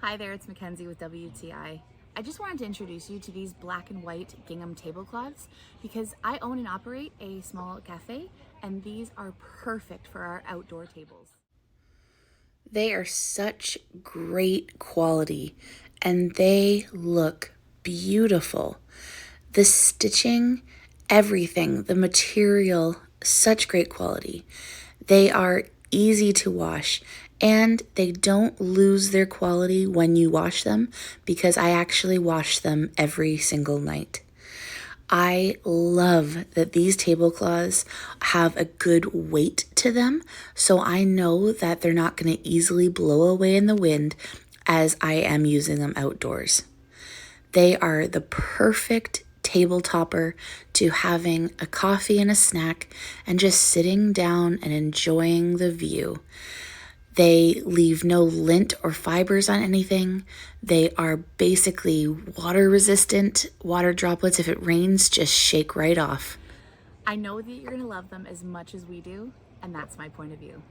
Hi there, it's Mackenzie with WTI. I just wanted to introduce you to these black and white gingham tablecloths because I own and operate a small cafe and these are perfect for our outdoor tables. They are such great quality and they look beautiful. The stitching, everything, the material, such great quality. They are easy to wash and they don't lose their quality when you wash them because I actually wash them every single night. I love that these tablecloths have a good weight to them, so I know that they're not going to easily blow away in the wind as I am using them outdoors. They are the perfect table topper to having a coffee and a snack and just sitting down and enjoying the view. They leave no lint or fibers on anything. They are basically water resistant. Water droplets, if it rains, just shake right off. I know that you're going to love them as much as we do, and that's my point of view.